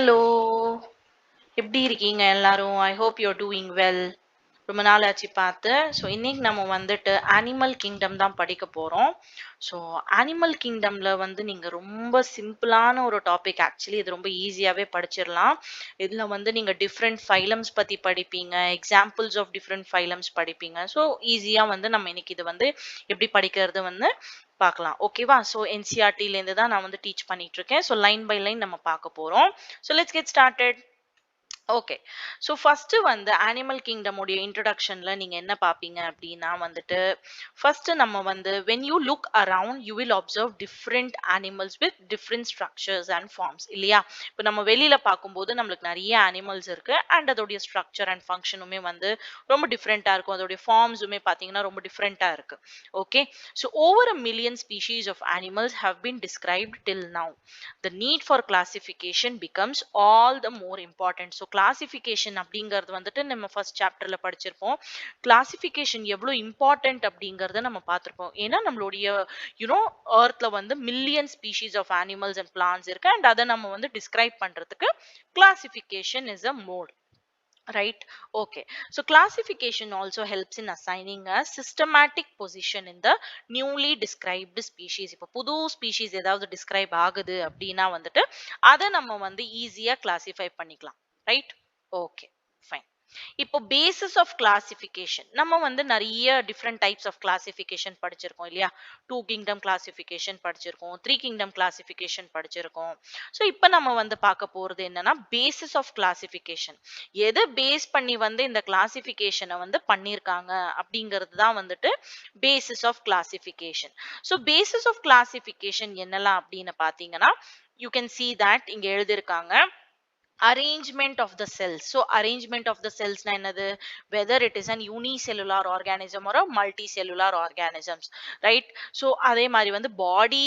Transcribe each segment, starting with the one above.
Hello! எப்படி இருக்கீங்க எல்லாரும்? I hope you are doing well. ரொம்ப நாள் ஆச்சு பார்த்து. ஸோ இன்னைக்கு நம்ம வந்துட்டு அனிமல் கிங்டம் தான் படிக்க போறோம். ஸோ அனிமல் கிங்டம்ல வந்து நீங்க ரொம்ப சிம்பிளான ஒரு டாபிக் ஆக்சுவலி இது ரொம்ப ஈஸியாவே படிச்சிடலாம். இதுல வந்து நீங்க டிஃப்ரெண்ட் ஃபைலம்ஸ் பத்தி படிப்பீங்க. எக்ஸாம்பிள்ஸ் ஆஃப் டிஃப்ரெண்ட் ஃபைலம்ஸ் படிப்பீங்க. ஸோ ஈஸியா வந்து நம்ம இன்னைக்கு இது வந்து எப்படி படிக்கிறது வந்து பார்க்கலாம். ஓகேவா? ஸோ என்சிஇஆர்டில இருந்து தான் நான் வந்து டீச் பண்ணிட்டு இருக்கேன். ஸோ லைன் பை லைன் நம்ம பார்க்க போறோம். So let's get started. Okay. So first வந்து அனிமல் கிங்டம் உடைய இன்ட்ரோடக்ஷன்ல நீங்க என்ன பார்ப்பீங்க அப்படின்னா வந்துட்டு ஃபர்ஸ்ட் நம்ம வந்து when you look around you will observe different animals with different structures and forms இல்லையா? இப்போ நம்ம வெளியில பார்க்கும்போது நம்மளுக்கு நிறைய அனிமல்ஸ் இருக்கு அண்ட் அதோடைய ஸ்ட்ரக்சர் அண்ட் ஃபங்க்ஷனுமே வந்து ரொம்ப டிஃப்ரெண்டா இருக்கும். அதோடைய ஃபார்ம்ஸுமே பார்த்தீங்கன்னா ரொம்ப டிஃப்ரெண்டா இருக்கு. Okay. So over a million species of animals have been described till now. The need for classification becomes all the more important. So classification அப்படிங்கிறது வந்துட்டு நம்ம ஃபர்ஸ்ட் சாப்டர்ல படிச்சிருப்போம். கிளாசிஃபிகேஷன் எவ்வளவு இம்பார்ட்டன்ட் அப்படிங்கறத நம்ம பார்த்திருப்போம். ஏன்னா நம்மளுடைய யூனோ எர்த்ல வந்து million species of animals and plants இருக்கு அண்ட் அதை நம்ம வந்து டிஸ்கிரைப் பண்றதுக்கு classification is a mode. Right. Okay. So classification also helps in assigning a systematic position in the newly described species. இப்போ புது ஸ்பீஷீஸ் ஏதாவது டிஸ்கிரைப் ஆகுது அப்படின்னா வந்துட்டு அதை நம்ம வந்து ஈஸியா கிளாசிஃபை பண்ணிக்கலாம். ரைட். ஓகே. ஃபைன். இப்போ பேசிஸ் ஆஃப் கிளாசிஃபிகேஷன் நம்ம வந்து நிறைய டிஃப்ரெண்ட் டைப்ஸ் ஆஃப் கிளாசிஃபிகேஷன் படிச்சிருக்கோம் இல்லையா? 2 கிங்டம் கிளாசிஃபிகேஷன் படிச்சிருக்கோம், 3 கிங்டம் கிளாசிஃபிகேஷன் படிச்சிருக்கோம். ஸோ இப்போ நம்ம வந்து பார்க்க போறது என்னன்னா பேசிஸ் ஆஃப் கிளாசிஃபிகேஷன். எது பேஸ் பண்ணி வந்து இந்த கிளாசிஃபிகேஷனை வந்து பண்ணியிருக்காங்க அப்படிங்கிறது தான் வந்துட்டு basis of classification. So basis of classification என்னலாம் அப்படின்னு பார்த்தீங்கன்னா யூ கேன் see that இங்க எழுதியிருக்காங்க arrangement of the cells. So arrangement of the cells na என்னது, whether it is an unicellular organism or a multicellular organisms, right? So அதே மாதிரி வந்து body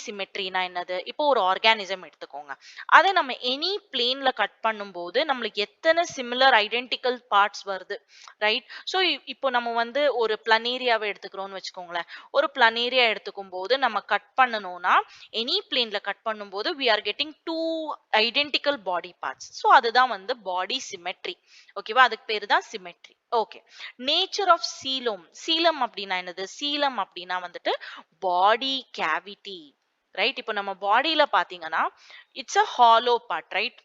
symmetry na என்னது, இப்போ ஒரு organism எடுத்துக்கோங்க, அதை நம்ம any planeல கட் பண்ணும்போது நம்மளுக்கு எத்தனை similar identical parts வருது, right? So இப்போ நம்ம வந்து ஒரு planaria எடுத்துக்கிறோம்னு வச்சுக்கோங்களேன். ஒரு planaria எடுத்துக்கும் போது நம்ம கட் பண்ணணும்னா any planeல கட் பண்ணும்போது we are getting two identical body parts. So அதுதான் வந்து body symmetry. ஓகேவா? அதுக்கு பேரு தான் symmetry. ஓகே. நேச்சர் ஆஃப் சீலம். சீலம் அப்படின்னா என்னது? சீலம் அப்படின்னா வந்துட்டு பாடி கேவிட்டி. ரைட். இப்போ நம்ம பாடியில பாத்தீங்கன்னா it's a hollow part, right?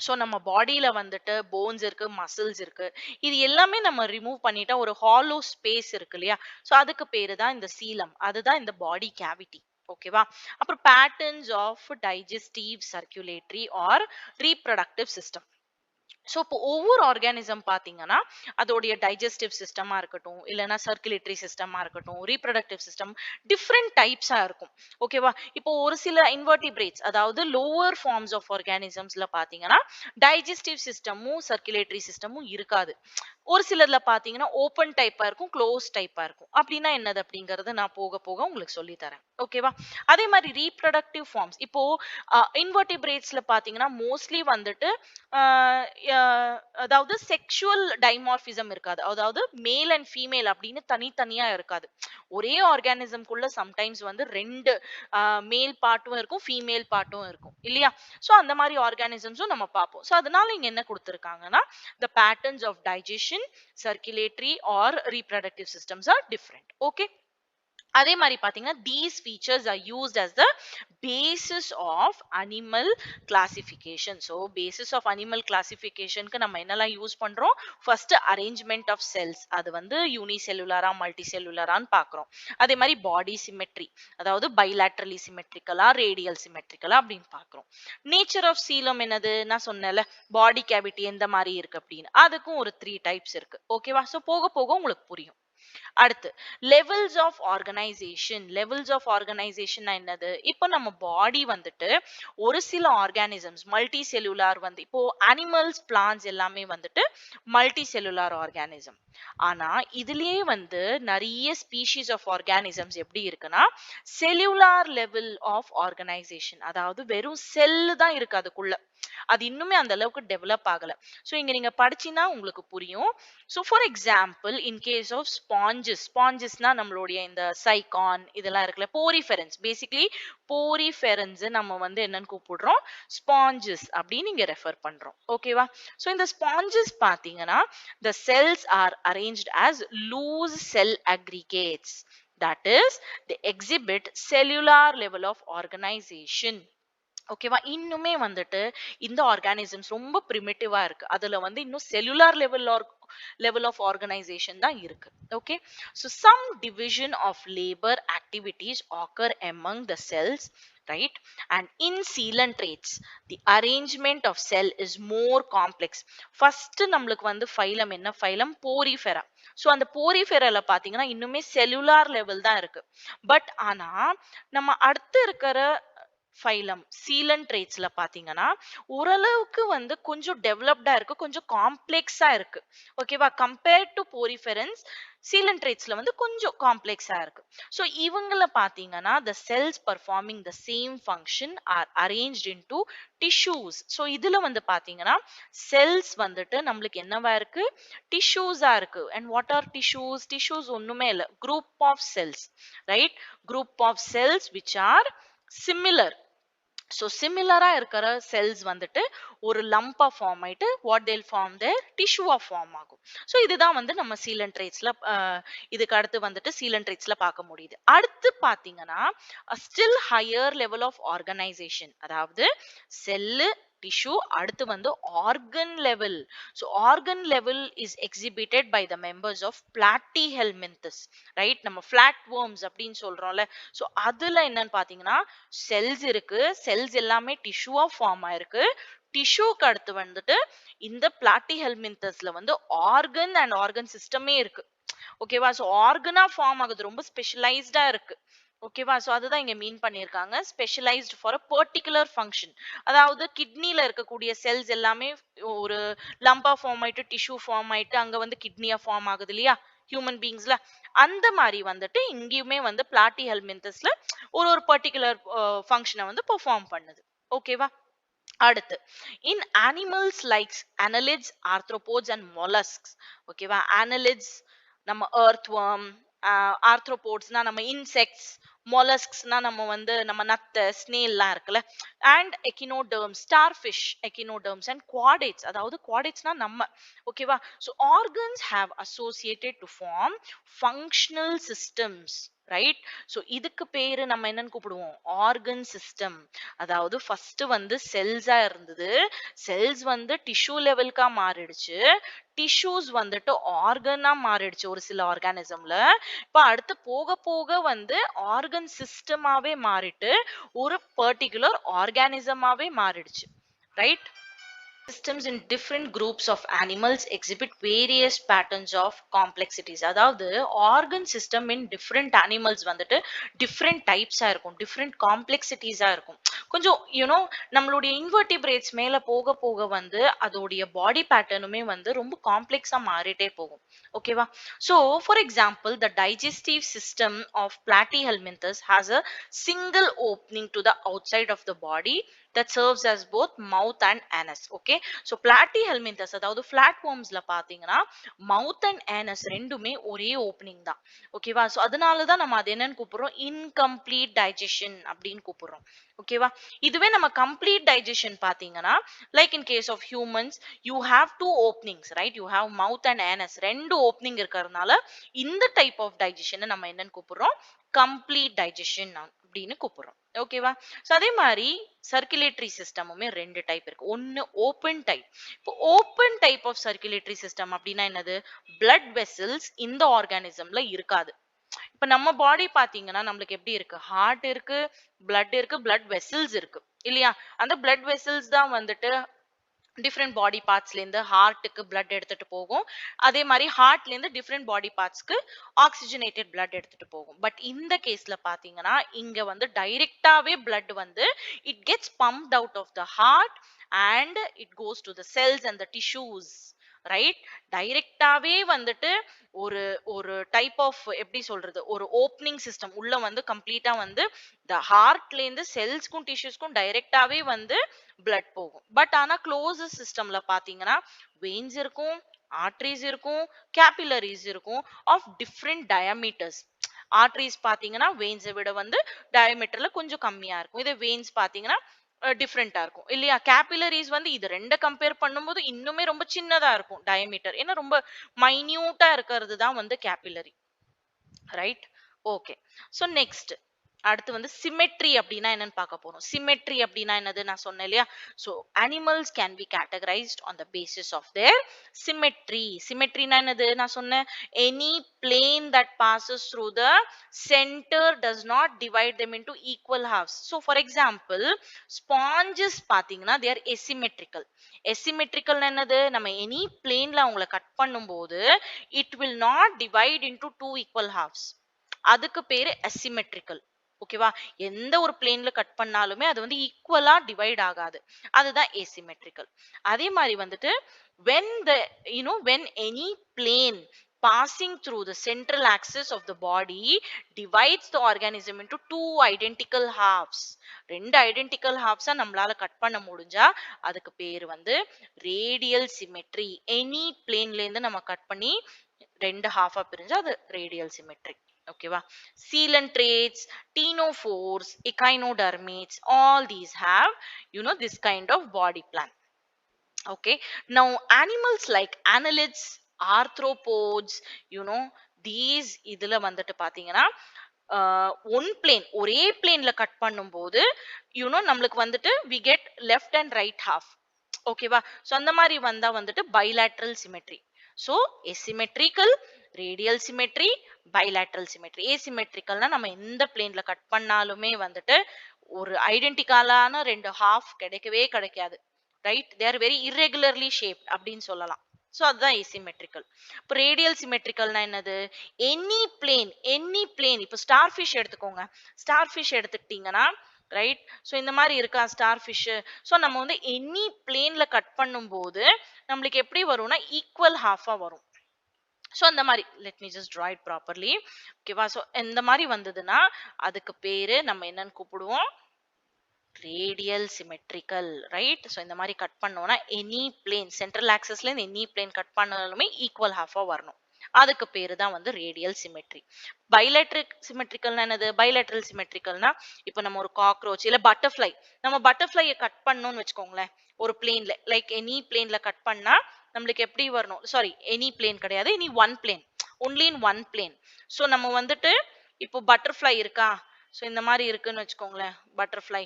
So நம்ம பாடியில வந்துட்டு போன்ஸ் இருக்கு, மசில்ஸ் இருக்கு. இது எல்லாமே நம்ம ரிமூவ் பண்ணிட்டா ஒரு ஹாலோ ஸ்பேஸ் இருக்கு இல்லையா? ஸோ அதுக்கு பேரு தான் இந்த சீலம். அதுதான் இந்த பாடி கேவிட்டி. ஓகேவா? அப்புறம் patterns of digestive, circulatory or reproductive system. So இப்போ ஒவ்வொரு ஆர்கானிசம் பார்த்தீங்கன்னா அதோடைய டைஜஸ்டிவ் சிஸ்டமா இருக்கட்டும், இல்லைன்னா சர்க்குலேட்டரி சிஸ்டமா இருக்கட்டும், ரீப்ரொடக்டிவ் சிஸ்டம் டிஃப்ரெண்ட் டைப்ஸா இருக்கும். ஓகேவா? இப்போ ஒரு சில இன்வெர்டிபிரேட்ஸ் அதாவது லோவர் ஃபார்ம்ஸ் ஆஃப் ஆர்கானிசம்ஸ்ல பார்த்தீங்கன்னா டைஜஸ்டிவ் சிஸ்டமும் சர்க்குலேட்டரி சிஸ்டமும் இருக்காது. ஒரு சிலர்ல பார்த்தீங்கன்னா ஓப்பன் டைப்பா இருக்கும், க்ளோஸ் டைப்பா இருக்கும். அப்படின்னா என்னது அப்படிங்கறது நான் போக போக உங்களுக்கு சொல்லி தரேன். ஓகேவா? அதே மாதிரி ரீப்ரொடக்டிவ் ஃபார்ம்ஸ் இப்போ இன்வெர்டிபிரேட்ஸ்ல பார்த்தீங்கன்னா மோஸ்ட்லி வந்துட்டு ஆஹ் அதாவது செக்ஷுவல் டைமார்பிசம் இருக்காது. அதாவது மேல் அண்ட் ஃபீமேல் அப்படின்னு தனித்தனியா இருக்காது. ஒரே ஆர்கானிசம்குள்ள சம்டைம்ஸ் வந்து ரெண்டு மேல் பார்ட்டும் இருக்கும், ஃபீமேல் பார்ட்டும் இருக்கும் இல்லையா? சோ அந்த மாதிரி ஆர்கானிசம்ஸும் நம்ம பார்ப்போம். சோ அதனால இங்க என்ன கொடுத்திருக்காங்கன்னா the patterns of digestion, circulatory or reproductive systems are different. Okay. அதே மாதிரி பாத்தீங்கன்னா these features are used as the basis of animal classification. So basis of animal classification க்கு நம்ம என்னெல்லாம் யூஸ் பண்றோம்? first arrangement of cells, அது வந்து யூனிசெல்லுலாரா மல்டிசெல்லுலாரான்னு பார்க்கிறோம். அதே மாதிரி பாடி சிமெட்ரி, அதாவது பைலாட்ரலி சிமெட்ரிக்கலா ரேடியல் சிமெட்ரிக்கலா அப்படின்னு பார்க்கிறோம். நேச்சர் ஆஃப் சீலம் என்னது, நான் சொன்னேன்ல பாடி கேவிட்டி எந்த மாதிரி இருக்கு அப்படின்னு, அதுக்கும் ஒரு 3 டைப்ஸ் இருக்கு. ஓகேவா? சோ போக போக உங்களுக்கு புரியும். அடுத்து levels of organisation. Levels of organisation என்னது, இப்போ நம்ம பாடி வந்துட்டு ஒரு சில ஆர்கானிசம்ஸ் மல்டி செல்லுலார் வந்து இப்போ அனிமல்ஸ், பிளான்ட்ஸ் எல்லாமே வந்துட்டு மல்டி செல்லுலார் ஆர்கானிசம். ஆனா இதுலயே வந்து நிறைய ஸ்பீஷீஸ் ஆஃப் ஆர்கானிசம்ஸ் எப்படி இருக்குன்னா செல்லுலார் லெவல் ஆஃப் ஆர்கனைசேஷன், அதாவது வெறும் செல்லு தான் இருக்கு அதுக்குள்ள. அது இன்னுமே அந்த அளவுக்கு டெவலப் ஆகல. ஸோ இங்க நீங்க படிச்சீங்கன்னா உங்களுக்கு புரியும். So for example in case of ஸ்பாஞ்சஸ்னா நம்மளுடைய இந்த சைகான் இதெல்லாம் இருக்குல்ல, போரிஃபெரன்ஸ் பேசிக்லி போரிஃபெரன்ஸ் நம்ம வந்து என்னன்னு கூப்பிடுறோம், ஸ்பாஞ்சஸ் அப்படின்னு இங்க ரெஃபர் பண்றோம். ஓகேவா? ஸோ இந்த ஸ்பாஞ்சஸ் பாத்தீங்கன்னா the cells are arranged as loose cell aggregates, that is they exhibit cellular level of organization. ஓகேவா? இன்னுமே வந்துட்டு இந்த ஆர்கானிசம்ஸ் ரொம்ப பிரிமிட்டிவா இருக்கு. அதுல வந்து இன்னும் செல்லுலார் லெவல் ஆஃப் ஆர்கனைசேஷன் தான் இருக்கு. Okay, so some division of labor activities occur among the cells, right? And in coelentrates the arrangement of cell is more complex. First நம்மளுக்கு வந்து ஃபைலம் என்ன ஃபைலம், போரிஃபெரா. ஸோ அந்த போரிஃபெரால பாத்தீங்கன்னா இன்னுமே cellular level தான் இருக்கு. பட் ஆனா நம்ம அடுத்து இருக்கிற ஃபைலம் சீலன்ட்ரேட்ஸ்ல பாத்தீங்கன்னா ஓரளவுக்கு வந்து கொஞ்சம் டெவலப்டா இருக்கு, கொஞ்சம் காம்ப்ளெக்ஸா இருக்கு. ஓகேவா? கம்பேர்ட் டு போரிஃபெரன்ஸ் சீலன்ட்ரேட்ஸ்ல வந்து கொஞ்சம் காம்ப்ளெக்ஸா இருக்கு. ஸோ இவங்கள பாத்தீங்கன்னா the cells performing the same function are arranged into tissues. So இதுல வந்து பாத்தீங்கன்னா செல்ஸ் வந்துட்டு நம்மளுக்கு என்னவா இருக்கு, டிஷ்யூஸா இருக்கு. And what are tissues? Tissues ஒண்ணுமே இல்ல, group of cells, right? Group of cells which are similar. So சிமிலரா இருக்கிற செல்ஸ் வந்துட்டு ஒரு லம்பா ஃபார்ம் ஆயிட்டு வாட் தேல் ஃபார்ம் தேர் டிஷ்யூவா ஃபார்ம் ஆகும். ஸோ இதுதான் வந்து நம்ம சீலன்ட்ரேட்ஸ்ல இதுக்கு அடுத்து வந்துட்டு சீலன்ட்ரேட்ஸ்ல பார்க்க முடியுது. அடுத்து பாத்தீங்கன்னா still higher level of organisation, அதாவது செல்லு டிஷ்யூ அடுத்து வந்து organ level. So organ level is exhibited by the members of platyhelminthes, right? நம்ம ஃபிளாட் worms அப்படின்னு சொல்றோம்ல. ஸோ அதுல என்னன்னு பாத்தீங்கன்னா செல்ஸ் இருக்கு, செல்ஸ் எல்லாமே டிஷ்யூவா ஃபார்ம் ஆயிருக்கு. டிஷ்யூக்கு அடுத்து வந்துட்டு இந்த பிளாட்டிஹெல்மின்தஸ்ல வந்து ஆர்கன் அண்ட் ஆர்கன் சிஸ்டமே இருக்கு. ஓகேவா? ஸோ ஆர்கனா ஃபார்ம் ஆகுது, ரொம்ப ஸ்பெஷலைஸ்டா இருக்கு. ஓகேவா? ஸோ அதுதான் இங்க மீன் பண்ணியிருக்காங்க, specialised for a particular function. அதாவது கிட்னில இருக்கக்கூடிய செல்ஸ் எல்லாமே ஒரு லம்பா ஃபார்ம் ஆயிட்டு டிஷ்யூ ஃபார்ம் ஆயிட்டு அங்க வந்து கிட்னியா ஃபார்ம் ஆகுது இல்லையா ஹியூமன் பீயிங்ஸ்ல. அந்த மாதிரி வந்துட்டு இங்கேயுமே வந்து பிளாட்டிஹெல்மின்தஸ்ல ஒரு ஒரு பர்டிகுலர் ஃபங்க்ஷனை வந்து பெர்ஃபார்ம் பண்ணுது. ஓகேவா? அடுத்து in animals likes annelids, arthropods and mollusks. ஓகேவா? annelids நம்ம earthworm, arthropodsனா நம்ம இன்செக்ட்ஸ், mollusksனா நம்ம வந்து நம்ம நத்தை ஸ்னேல்லாம் இருக்குல்ல, and echinoderms starfish echinoderms and chordates, அதாவது குவாடேட்ஸ்னா நம்ம. ஓகேவா? So organs have associated to form functional systems, right? So இதுக்கு பேரு நம்ம என்னன்னு கூப்பிடுவோம், ஆர்கன் சிஸ்டம். அதாவது ஃபர்ஸ்ட் வந்து செல்ஸா இருந்தது, செல்ஸ் வந்து டிஷ்யூ லெவலுக்கா மாறிடுச்சு, டிஷ்யூஸ் வந்துட்டு ஆர்கனா மாறிடுச்சு ஒரு சில ஆர்கானிசம்ல. இப்ப அடுத்து போக போக வந்து ஆர்கன் சிஸ்டமாவே மாறிட்டு ஒரு பர்டிகுலர் ஆர்கானிசமாவே மாறிடுச்சு, right? Systems in different groups of animals exhibit various patterns of complexities. அதாவது organ system in different animals வந்துட்டு டிஃப்ரெண்ட் டைப்ஸா இருக்கும், டிஃப்ரெண்ட் காம்ப்ளெக்சிட்டிஸா இருக்கும். கொஞ்சம் யூனோ நம்மளுடைய இன்வெர்டிபிரேட்ஸ் மேல போக போக வந்து அதோடைய பாடி பேட்டர்னுமே வந்து ரொம்ப காம்ப்ளெக்ஸா மாறிட்டே போகும். ஓகேவா? So for example the digestive system of platyhelminthes has a single opening to the outside of the body that serves as both mouth and anus. Okay, so platyhelminthes அதாவது flat wormsல பாத்தீங்கன்னா mouth and anus ரெண்டுமே ஒரே opening தான். ஓகேவா? So அதனால தான் நம்ம அது என்னன்னு கூப்பிடுறோம், இன்கம்ப்ளீட் டைஜஷன் அப்படின்னு கூப்பிடுறோம். ஓகேவா? இதுவே நம்ம கம்ப்ளீட் டைஜஷன் பாத்தீங்கன்னா like in case of humans you have two openings, right? You have mouth and anus ரெண்டு ஓப்பனிங் இருக்கிறதுனால இந்த டைப் ஆஃப் டைஜஷனை நம்ம என்னன்னு கூப்பிடுறோம், கம்ப்ளீட் டைஜஷன் அப்படின்னு கூப்பிடுறோம். ஓகேவா? சோ அதே மாதிரி சர்க்குலேட்டரி சிஸ்டமுமே ரெண்டு டைப் இருக்கு. ஒன்னு ஓபன் டைப். இப்போ open type of circulatory system அப்படின்னா என்னது, பிளட் வெசல்ஸ் இந்த ஆர்கானிசம்ல இருக்காது. இப்ப நம்ம பாடி பாத்தீங்கன்னா நம்மளுக்கு எப்படி இருக்கு, ஹார்ட் இருக்கு, பிளட் இருக்கு, பிளட் வெசல்ஸ் இருக்கு இல்லையா? அந்த பிளட் வெசல்ஸ் தான் வந்துட்டு டிஃப்ரெண்ட் பாடி பார்ட்ஸ்ல இருந்து ஹார்ட்டுக்கு பிளட் எடுத்துட்டு போகும், அதே மாதிரி ஹார்ட்ல இருந்து டிஃப்ரெண்ட் பாடி பார்ட்ஸ்க்கு ஆக்சிஜனேட்டட் பிளட் எடுத்துட்டு போகும். பட் இந்த கேஸ்ல பாத்தீங்கன்னா இங்க வந்து டைரக்டாவே பிளட் வந்து it gets pumped out of the heart and it goes to the cells and the tissues. Right? டைரக்டாவே வந்துட்டு ஒரு ஒரு டைப் ஆஃப் எப்படி சொல்றது? ஒரு ஓப்பனிங் சிஸ்டம் உள்ள வந்து கம்ப்ளீட்டா வந்து இந்த ஹார்ட்ல இருந்து செல்ஸ்க்கும் டிஷ்யூஸ்க்கும் டைரக்டாவே வந்து பிளட் போகும். பட் ஆனா க்ளோஸ்ட் சிஸ்டம்ல பாத்தீங்கன்னா வெயின்ஸ் இருக்கும், ஆர்டரிஸ் இருக்கும், கேபிலரிஸ் இருக்கும் ஆஃப் டிஃப்ரெண்ட் டயாமீட்டர்ஸ். ஆர்டரிஸ் பாத்தீங்கன்னா வெயின்ஸை விட வந்து டயாமீட்டர்ல கொஞ்சம் கம்மியா இருக்கும். இதே வெயின்ஸ் பாத்தீங்கன்னா டிஃப்ரெண்டா இருக்கும் இல்லையா? கேபிலரிஸ் வந்து இது ரெண்ட கம்பேர் பண்ணும்போது இன்னுமே ரொம்ப சின்னதா இருக்கும் டயமீட்டர். ஏன்னா ரொம்ப மைன்யூட்டா இருக்கிறது தான் வந்து capillary. Right? Okay. So next அடுத்து வந்து சிமெட்ரி அப்படின்னா என்னன்னு பார்க்க போறோம். சிமெட்ரி அப்படின்னா என்னது நான் சொன்னேன் இல்லையா? So animals can be categorised on the basis of their symmetry. சிமெட்ரினா என்னது நான் சொன்னேன்? Any plane that passes through the center does not divide them into equal halves. So for example, sponges பாத்தீங்கன்னா they are asymmetrical. asymmetrical என்னது? நம்ம any பிளேன்ல அவங்கள cut பண்ணும்போது it will not divide into two equal halves. அதுக்கு பேரு asymmetrical. ஓகேவா? எந்த ஒரு பிளேன்ல கட் பண்ணாலுமே அது வந்து ஈக்குவலா டிவைட் ஆகாது. அதுதான் asymmetrical. அதே மாதிரி வந்துட்டு when the when any plane passing through the central axis of the body divides the organism into two identical halves. ரெண்டு identical halves நம்மளால கட் பண்ண முடிஞ்சா அதுக்கு பேர் வந்து radial symmetry. any planeல இருந்து நம்ம கட் பண்ணி ரெண்டு half பிரிஞ்சா அது radial symmetry. ஓகேவா? coelentrates, ctenophores, echinodermates, all these have this kind of body plan. Okay, now animals like annelids, arthropods, you know these இதுல வந்துட்டு பாத்தீங்கன்னா ஒன் பிளேன் ஒரே பிளேன்ல கட் பண்ணும்போது நம்மளுக்கு வந்துட்டு we get left and right half. ஓகேவா? So அந்த மாதிரி வந்தா வந்துட்டு bilateral symmetry. so asymmetrical, radial symmetry, bilateral symmetry. asymmetricalனா நம்ம எந்த பிளேன்ல கட் பண்ணாலுமே வந்துட்டு ஒரு ஐடென்டிக்கலான ரெண்டு half கிடைக்கவே கிடைக்காது. Right? they are very irregularly shaped அப்படின்னு சொல்லலாம். சோ அதுதான் asymmetrical. இப்போ radial symmetricalனா என்னது? எனி பிளேன் இப்போ ஸ்டார் ஃபிஷ் எடுத்துக்கோங்க. ஸ்டார் ஃபிஷ் எடுத்துக்கிட்டீங்கன்னா ரைட்? சோ இந்த மாதிரி இருக்கா ஸ்டார் ஃபிஷ்? சோ நம்ம வந்து எனி பிளேன்ல கட் பண்ணும்போது நம்மளுக்கு எப்படி வரும்னா ஈக்குவல் ஹாஃபா வரும். சோ அந்த மாதிரி let me just draw it properly. ஓகேவா? சோ இந்த மாதிரி வந்ததுன்னா அதுக்கு பேரு நம்ம என்னன்னு கூப்பிடுவோம்? radial symmetrical. ரைட்? சோ இந்த மாதிரி கட் பண்ணோம்னா எனி பிளேன் சென்ட்ரல் ஆக்சிஸ்ல இருந்து எனி பிளேன் கட் பண்ணாலுமே ஈக்குவல் ஹாஃபா வரணும். அதுக்கு பேரு தான் வந்து ரேடியல் சிமெட்ரி. பைலேட்ரிக் சிமெட்ரிக்கல்னா என்னது? பைலேட்ரல் சிமெட்ரிக்கல்னா இப்போ நம்ம ஒரு காக்ரோச் இல்ல பட்டர்ஃப்ளை, நம்ம பட்டர்ஃப்ளையை கட் பண்ணோம்னு வச்சுக்கோங்களேன் ஒரு பிளேன்ல, லைக் எனி பிளேன்ல கட் பண்ணா நம்மளுக்கு எப்படி வரணும்? சாரி, எனி பிளேன் கிடையாது, any one plane, only in one plane. So நம்ம வந்துட்டு இப்போ பட்டர்ஃப்ளை இருக்கா? சோ இந்த மாதிரி இருக்குன்னு வச்சுக்கோங்களேன் பட்டர்ஃப்ளை.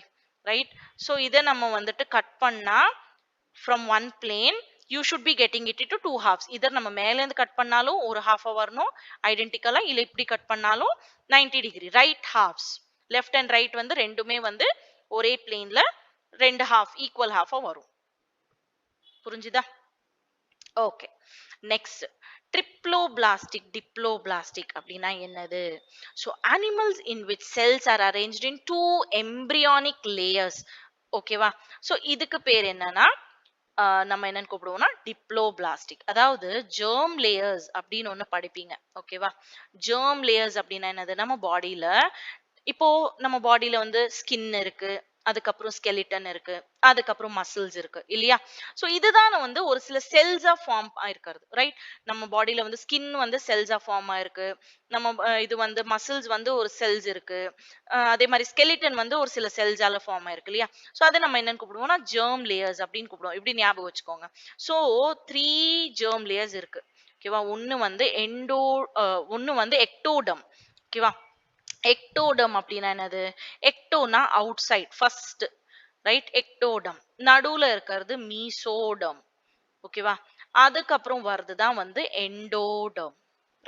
ரைட்? சோ இதை நம்ம வந்துட்டு கட் பண்ணா from one plane you should be getting it into two halves. either நம்ம மேல இருந்து கட் பண்ணாலும் ஒரு half வரணும் ஐடென்டிக்கலா, இல்ல இப்படி கட் பண்ணாலும் 90 degree right halves. Left and right வந்து ரெண்டுமே வந்து ஒரே பிளேன்ல ரெண்டு half ஈக்குவல் half வரும். புரிஞ்சுதா? ஓகே. நெக்ஸ்ட் triploblastic, diploblastic அப்படின்னா என்னது? so animals in which cells are arranged in two embryonic layers. ஓகேவா? so இதுக்கு பேர் என்னன்னா நம்ம என்னன்னு கூப்பிடுவோம்னா டிப்ளோபிளாஸ்டிக். அதாவது germ layers அப்படின்னு ஒண்ணு படிப்பீங்க. ஓகேவா? germ layers அப்படின்னா என்னது? நம்ம பாடியில இப்போ நம்ம பாடியில வந்து ஸ்கின் இருக்கு, அதுக்கப்புறம் skeleton இருக்கு, அதுக்கப்புறம் மசில்ஸ் இருக்கு இல்லையா? சோ இதுதான் வந்து ஒரு சில செல்ஸா ஃபார்ம் ஆயிருக்கிறது. ரைட்? நம்ம பாடியில வந்து ஸ்கின் வந்து செல்ஸா ஃபார்ம் ஆயிருக்கு, நம்ம இது வந்து மசில்ஸ் வந்து ஒரு செல்ஸ் இருக்கு, அதே மாதிரி skeleton வந்து ஒரு சில செல்ஸால ஃபார்ம் ஆயிருக்கு இல்லையா? சோ அதை நம்ம என்னன்னு கூப்பிடுவோம்னா germ layers அப்படின்னு கூப்பிடுவோம். இப்படி ஞாபகம் வச்சுக்கோங்க. சோ 3 germ layers இருக்கு. ஓகேவா? ஒன்னு வந்து எக்டோடம். ஓகேவா? எக்டோடம் அப்படின்னா என்னது? எக்டோனா outside first. Right? Ectoderm. நடுவுல இருக்கிறது மீசோடம். ஓகேவா? அதுக்கப்புறம் வர்றதுதான் வந்து எண்டோடம்.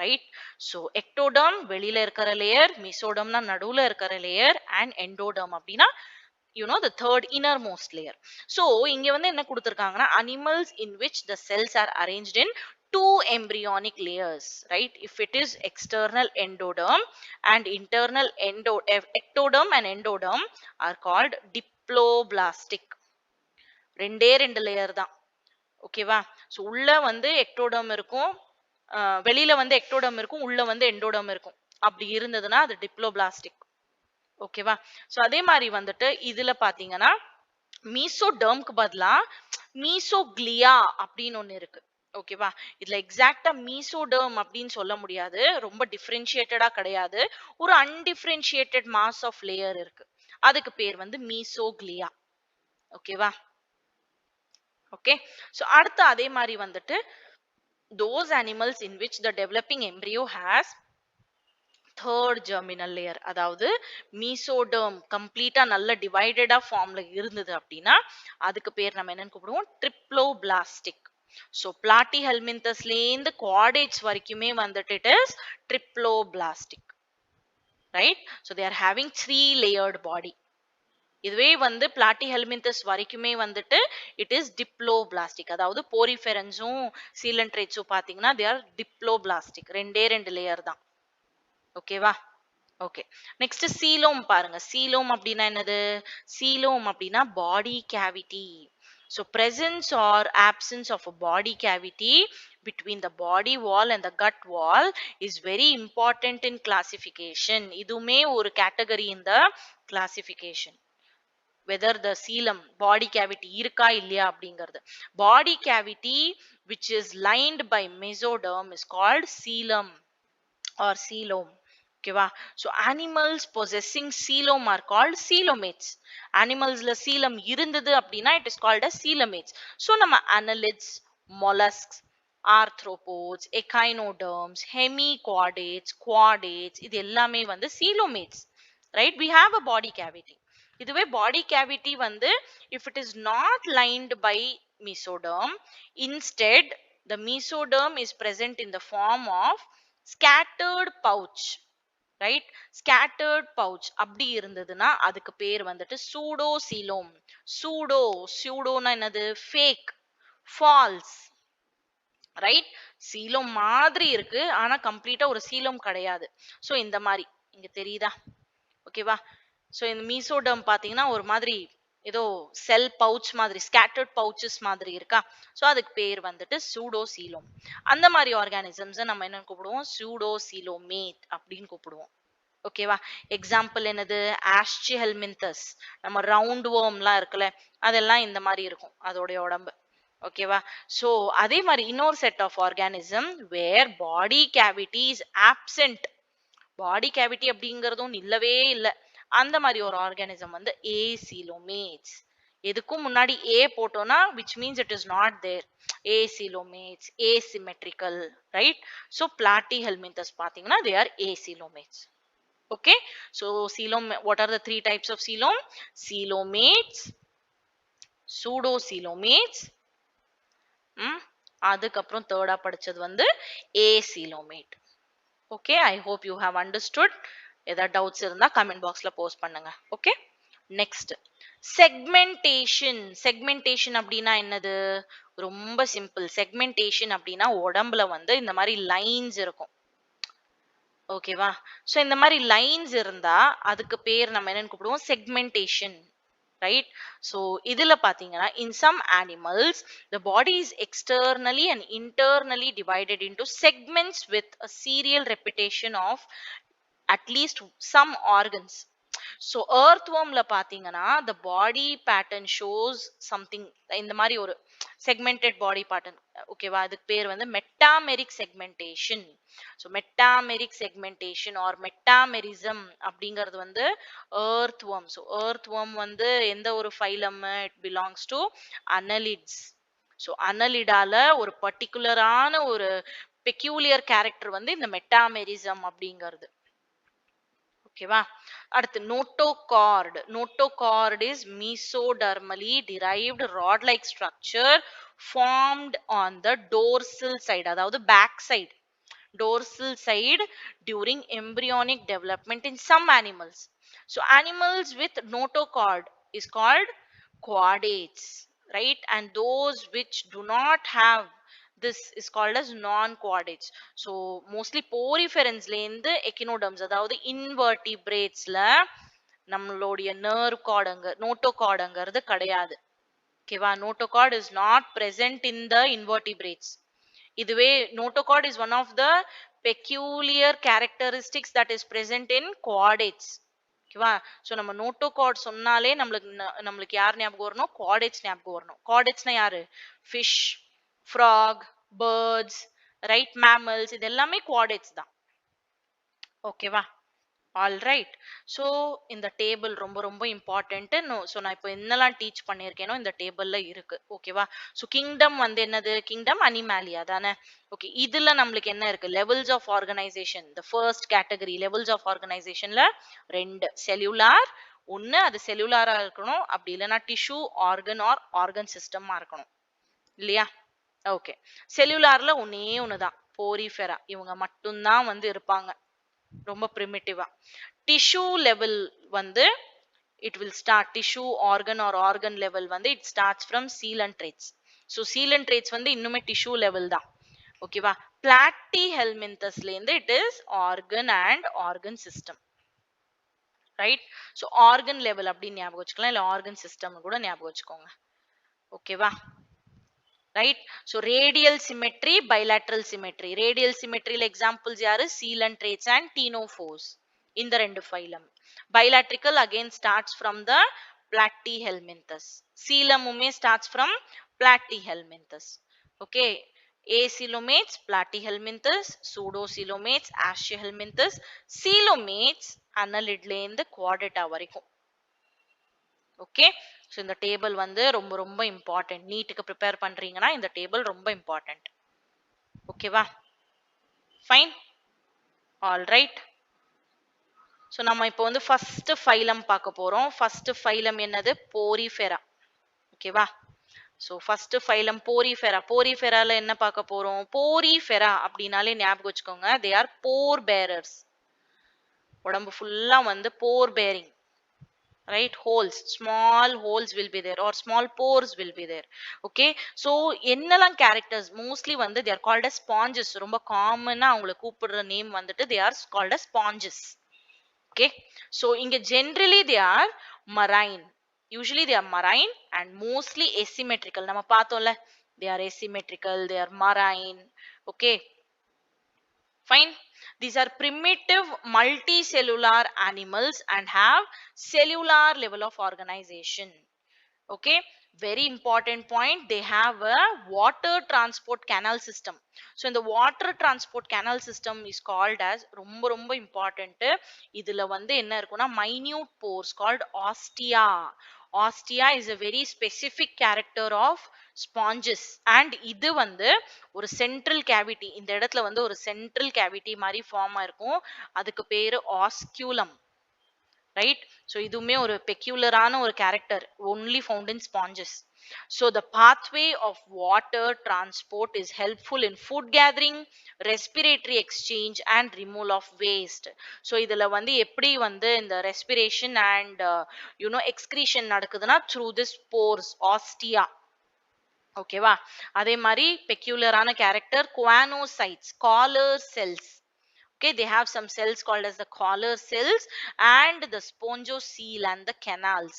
ரைட்? சோ எக்டோடம் வெளியில இருக்கிற லேயர், மீசோடம்னா நடுவுல இருக்கிற லேயர், அண்ட் எண்டோடம் அப்படின்னா the third innermost layer. so இங்க வந்து என்ன கொடுத்திருக்காங்கன்னா animals in which the cells are arranged in two embryonic layers. right? if it is external endoderm and internal ectoderm and endoderm are called diploblastic. ரெண்டே ரெண்டு layer தான். ஓகேவா? So உள்ள வந்து ectoderm இருக்கும், வெளியில வந்து எக்டோடர்ம் இருக்கும், உள்ள வந்து எண்டோடர்ம் இருக்கும். அப்படி இருந்ததுன்னா அது டிப்ளோபிளாஸ்டிக். ஓகேவா? ஸோ அதே மாதிரி வந்துட்டு இதுல பாத்தீங்கன்னா மீசோடெர்ம்க்கு பதிலா மீசோக்ளியா அப்படின்னு ஒண்ணு இருக்கு. ஓகேவா? இதுல எக்ஸாக்ட்டா மீசோடெர்ம் அப்படின்னு சொல்ல முடியாது. ரொம்ப டிஃபரன்ஷியேட்டடா கிடையாது. ஒரு அன்டிஃபரன்ஷியேட்டட் மாஸ் ஆஃப் லேயர் இருக்கு. அதுக்கு பேர் வந்து மீசோக்ளியா. ஓகேவா? ஓகே. ஸோ அடுத்து அதே மாதிரி வந்துட்டு those animals in which the developing embryo has third germinal layer, அதாவது மீசோடெர்ம் கம்ப்ளீட்டா நல்ல டிவைடடா ஃபார்ம்ல இருந்தது அப்படின்னா அதுக்கு பேர் நம்ம என்னன்னு கூப்பிடுவோம், ட்ரிப்ளோபிளாஸ்டிக். ஸோ பிளாட்டி ஹெல்மின்தஸ்லேருந்து குவாடேட்ஸ் வரைக்குமே வந்துட்டு it is triploblastic. Right? So they are having 3 layered body. இதுவே வந்து பிளாட்டி ஹெல்மின்தஸ் வரைக்குமே வந்துட்டு இட் இஸ் டிப்ளோபிளாஸ்டிக். அதாவது போரிஃபெரன்ஸும் சீலன்ட்ரேட்ஸும் பாத்தீங்கன்னா தே ஆர் டிப்ளோபிளாஸ்டிக். ரெண்டே ரெண்டு லேயர் தான். ஓகேவா? ஓகே. நெக்ஸ்ட் சீலோம் பாருங்க. சீலோம் அப்படின்னா என்னது? சீலோம் அப்படின்னா பாடி cavity. So presence or absence of a body cavity between the body wall and the gut wall is very important in classification. இதுமே ஒரு category in the classification. Whether the coelom body cavity இருக்கா இல்லையா அப்படிங்கிறது. Body cavity which is lined by mesoderm is called coelom or coelom. ஓகேவா? So animals possessing coelom are called coelomates. அனிமல்ஸ்ல coelom இருந்தது அப்படின்னா it is called as coelomates. So நம்ம annelids, mollusks, arthropods, echinoderms, hemichordates, chordates இது எல்லாமே வந்து coelomates. Right? We have a body cavity. இதுவே body cavity வந்து if it is not lined by mesoderm, instead the mesoderm is present in the form of scattered pouch. Right? Scattered pouch அப்படி இருந்ததுன்னா அதுக்கு பேர் வந்துட்டு சூடோ சீலோம். சூடோனா என்னது? Fake, falls. Right? Coelom மாதிரி இருக்கு ஆனா கம்ப்ளீட்டா ஒரு சீலோம் கிடையாது. சோ இந்த மாதிரி இங்க தெரியுதா? ஓகேவா? சோ இந்த மீசோடர்ம் பாத்தீங்கன்னா ஒரு மாதிரி ஏதோ செல் பவுச் மாதிரி ஸ்கேட்டர்ட் பவுச்சஸ் மாதிரி இருக்கா? சோ அதுக்கு பேர் வந்துட்டு சூடோசீலோம். அந்த மாதிரி ஆர்கானிசம்ஸ் நம்ம என்ன கூப்பிடுவோம்? சூடோசீலோமேட் அப்படின்னு கூப்பிடுவோம். ஓகேவா? எக்ஸாம்பிள் என்னது? ஆஸ்ட்ரிஹெல்மின்தஸ். நம்ம ரவுண்ட் wormலாம் இருக்குல்ல அதெல்லாம் இந்த மாதிரி இருக்கும் அதோடைய உடம்பு. ஓகேவா? சோ அதே மாதிரி இன்னொரு set of organism where body cavity is absent. Body cavity அப்படிங்கிறதும் இல்லவே இல்ல. அந்த மாதிரி ஒரு ஆர்கானிசம் வந்து ஏசிலோமேட்ஸ். எதுக்கும் முன்னாடி ஏ போட்டோம்னா which means it is not there. ஏசிலோமேட்ஸ், asymmetrical, right? So platyhelminthes பாத்தீங்கன்னா they are acylomates. Okay, so coelom, what are the three types of coelom? Coelomates, pseudocoelomates, அதுக்கப்புறம் தேர்டா படிச்சது வந்து acoelomate. Okay, I hope you have understood. ஏதாவது doubts இருந்தா comment பாக்ஸ்ல post பண்ணுங்க. Okay, next segmentation. Segmentation அப்படின்னா என்னது? ரொம்ப சிம்பிள். செக்மெண்டேஷன் அப்படின்னா உடம்புல வந்து இந்த மாதிரி லைன்ஸ் இருக்கும். ஓகேவா? சோ இந்த மாதிரி லைன்ஸ் இருந்தா அதுக்கு பேர் நம்ம என்னன்னு கூப்பிடுவோம்? செக்மெண்டேஷன். ரைட்? சோ இதுல பாத்தீங்கன்னா in some animals the body is externally and internally divided into segments with a serial repetition of at least some organs. So earthwormல பாத்தீங்கன்னா the body pattern shows something இந்த மாதிரி ஒரு segmented body pattern. ஓகேவா? அதுக்கு பேர் வந்து metameric segmentation. So metameric segmentation or metamerism அப்படிங்கிறது வந்து earthworm. ஸோ earthworm வந்து எந்த ஒரு phylum? It belongs to annelids. So annelidல ஒரு பர்டிகுலரான ஒரு பெக்யூலியர் கேரக்டர் வந்து இந்த மெட்டாமெரிசம் அப்படிங்கிறது. ஓகேவா? அடுத்து notochord. Notochord is mesodermally derived rod like structure formed on the dorsal side, அதாவது back side, dorsal side during embryonic development in some animals. So animals with notochord is called chordates, right? And those which do not have this is called as non-chordates. So mostly poriferensல இருந்து echinoderms அதாவது invertebrates நம்மளுடைய nerve cord அங்க notochordங்கிறது கிடையாது. ஓகேவா? Notochord is not present in the invertebrates. இதுவே notochord is one of the peculiar characteristics that is present in chordates. ஓகேவா? So நம்ம notochord சொன்னாலே நம்மளுக்கு யார் ஞாபகம் வரணும்? chordates ஞாபகம் வரணும். chordatesனா யாரு? fish, frog, birds, right, mammals, இது எல்லாமே chordates தான். ஓகேவா? All right. ஸோ இந்த டேபிள் ரொம்ப ரொம்ப இம்பார்ட்டன்ட். ஸோ நான் இப்போ என்னெல்லாம் டீச் பண்ணியிருக்கேனோ இந்த டேபிள்ல இருக்கு. ஓகேவா? ஸோ கிங்டம் வந்து என்னது? கிங்டம் அனிமாலியா தானே? ஓகே. இதுல நம்மளுக்கு என்ன இருக்கு? Levels of organisation. The first category levels of ஆர்கனைசேஷன்ல 2 செல்லுலார். ஒன்னு அது செல்லுலாரா இருக்கணும், அப்படி இல்லைன்னா டிஷ்யூ, ஆர்கன் ஆர் ஆர்கன் சிஸ்டமா இருக்கணும். இல்லையா? ஓகே. செல்லுலார்ல ஒன்னே ஒண்ணுதான், போரிஃபெரா. இவங்க மட்டும்தான் வந்து இருப்பாங்க. ரொம்ப பிரிமிட்டிவா. டிஷ்யூ லெவல் வந்து it will start tissue organ or organ level வந்து it starts from coelentrates. so coelentrates வந்து இன்னுமே tissue level தான். ஓகேவா? platyhelminthes இருந்து it is organ and organ system. Right? so organ level அப்படின்னு ஞாபகம் வச்சுக்கலாம், இல்ல organ system கூட ஞாபகம் வச்சுக்கோங்க. ஓகேவா? right? so radial symmetry, bilateral symmetry. radial symmetry examples யாரு? coelentrates and ctenophores. இந்த ரெண்டு phylum. bilateral again starts from the platyhelminthes. coelom starts from platyhelminthes. okay? acoelomates, platyhelminthes, pseudocoelomates, aciohelminthes, coelomates annelidல இருந்து chordata வரைக்கும். Okay? So இந்த table வந்து ரொம்ப ரொம்ப important. நீட்டுக்கு ப்ரிப்பேர் பண்றீங்கன்னா இந்த டேபிள் ரொம்ப இம்பார்ட்டன்ட். ஓகேவா? ஃபைன். All right. ஸோ நம்ம இப்போ வந்து ஃபர்ஸ்ட் ஃபைலம் பார்க்க போறோம். ஃபர்ஸ்ட் ஃபைலம் என்னது? போரிஃபெரா. ஓகேவா? So first phylum porifera. போரிஃபெரால என்ன பார்க்க போறோம்? போரிஃபெரா அப்படின்னாலே ஞாபகம் வச்சுக்கோங்க, தே ஆர் போர் பேரர்ஸ். உடம்பு ஃபுல்லா வந்து போர் bearing. right? holes, small holes will be there or small pores will be there. okay? so என்னெல்லாம் characters mostly வந்து they are called as sponges. ரொம்ப காமனா அவங்களை கூப்பிடுற நேம் வந்துட்டு they are called as sponges. okay? so இங்க generally they are marine. usually they are marine and mostly asymmetrical. நம்ம பார்த்தோம்ல, they are asymmetrical, they are marine. okay? fine. These are primitive multicellular animals and have cellular level of organization. okay? very important point, they have a water transport canal system. so in the water transport canal system is called as ரொம்ப ரொம்ப important. இதுல வந்து என்ன இருக்கும்னா minute pores called ostia. ostia is a very specific character of sponges and இது வந்து ஒரு central cavity, இந்த இடத்துல வந்து ஒரு சென்ட்ரல் கேவிட்டி மாதிரி ஃபார்ம் ஆயிருக்கும், அதுக்கு பேரு ஆஸ்கியூலம். right? so இதுவுமே ஒரு பெக்யூலரான ஒரு character, only found in sponges. so the pathway of water transport is helpful in food gathering, respiratory exchange and removal of waste. so இதுல வந்து எப்படி வந்து இந்த respiration and excretion நடக்குதுன்னா through this pores, ostia. ஓகேவா? அதே மாதிரி பெக்யூலரான character choanocytes, collar cells. okay? they have some cells called as the collar cells and the spongocoel and the canals.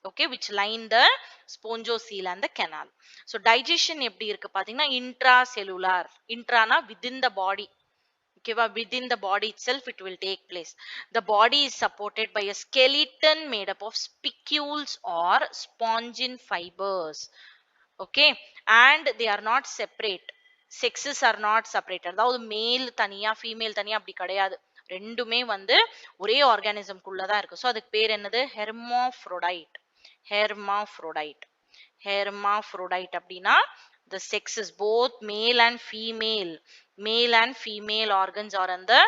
okay? which line the spongocoel and the canal. so digestion எப்படி இருக்கு பாத்தீங்கன்னா intracellular. intrana within the body. okay? within the body itself it will take place. the body is supported by a skeleton made up of spicules or spongin fibers. okay? and they are not separate. sexes are not separated. அதாவது மேல் தனியா female தனியா அப்படி கிடையாது, ரெண்டுமே வந்து ஒரே organism குள்ளதான் இருக்கு. சோ அதுக்கு பேர் என்னது? ஹெர்மாஃப்ரோடைட். ஹெர்மாஃப்ரோடைட். ஹெர்மாஃப்ரோடைட் அப்படின்னா the sexes both male and female, male and female organs are in the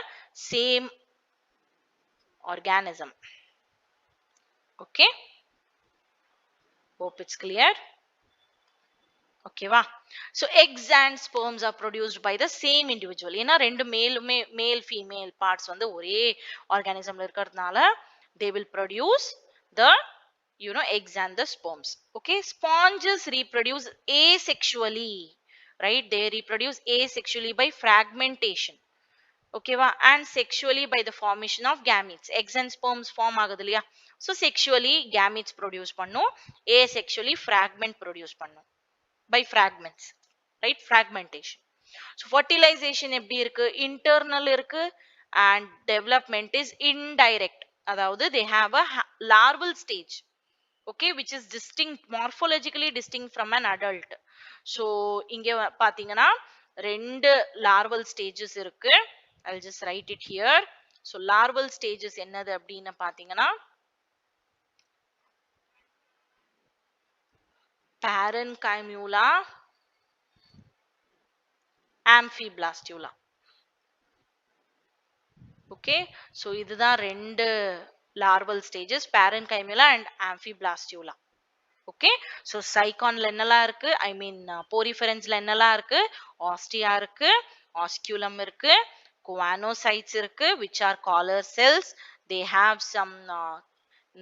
same organism. okay? hope it's clear. ஓகேவா? so eggs and sperms are produced by the same individual. ஏன்னா ரெண்டு male female parts வந்து ஒரே ஆர்கானிசம்ல இருக்கிறதுனால they will produce the eggs and the sperms. okay? sponges reproduce asexually. right? they reproduce asexually by fragmentation. ஓகேவா? and sexually by the formation of gametes. eggs and sperms form ஆகுது இல்லையா? So sexually gametes produce பண்ணும், asexually fragment produce பண்ணும் by fragments, right? Fragmentation. So fertilization எப்படி இருக்கு? Internal இருக்கு and development is indirect. அதாவது they have a larval stage, okay, which is distinct, morphologically distinct from an adult. So இங்க பாத்தீங்கன்னா ரெண்டு larval stages இருக்கு. I'll just write it here. So larval stages என்னது அப்படின்னு பாத்தீங்கன்னா parenchyma, amphiblastula. Okay, so இதுதான் ரெண்டு larval stages, parenchyma and amphiblastula. Okay, so சைக்கான்ல என்னெல்லாம் இருக்கு, I mean போரிஃபெரன்ஸ்ல என்னெல்லாம் இருக்கு, ஆஸ்டியா இருக்கு, ஆஸ்குலம் இருக்கு, குவானோசைட்ஸ் இருக்கு which are collar cells. They have some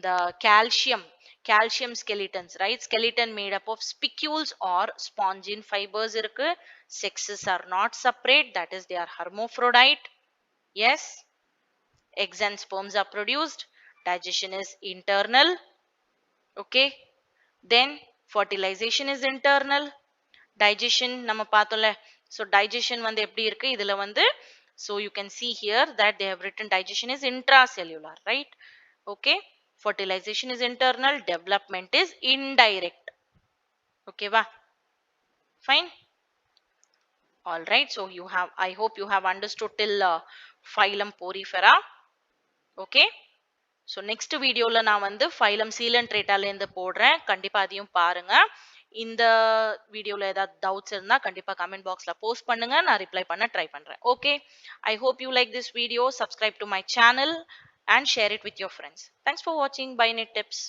the calcium skeletons, right? Skeleton made up of spicules or spongin fibers இருக்கு. Sexes are not separate, that is they are hermaphrodite. Yes, eggs and sperms are produced. Digestion is internal. Okay, then fertilization is internal. Digestion நம்ம பார்த்தோம்ல, so digestion வந்து எப்படி இருக்கு இதுல வந்து, so you can see here that they have written digestion is intracellular, right? Okay, fertilization is internal, development is indirect. Okay va? Fine. All right, so you have, I hope you have understood till phylum Porifera. Okay, so next வீடியோல நான் வந்து phylum சீலன்ட்ரேட்டால இருந்து போடுறேன், கண்டிப்பா அதையும் பாருங்க. இந்த வீடியோல ஏதாவது டவுட்ஸ் இருந்தா கண்டிப்பா கமெண்ட் பாக்ஸ்ல போஸ்ட் பண்ணுங்க, நான் ரிப்ளை பண்ண ட்ரை பண்றேன். Okay, I hope you like this video. Subscribe to my channel and share it with your friends. Thanks for watching. Bye, Net Tips.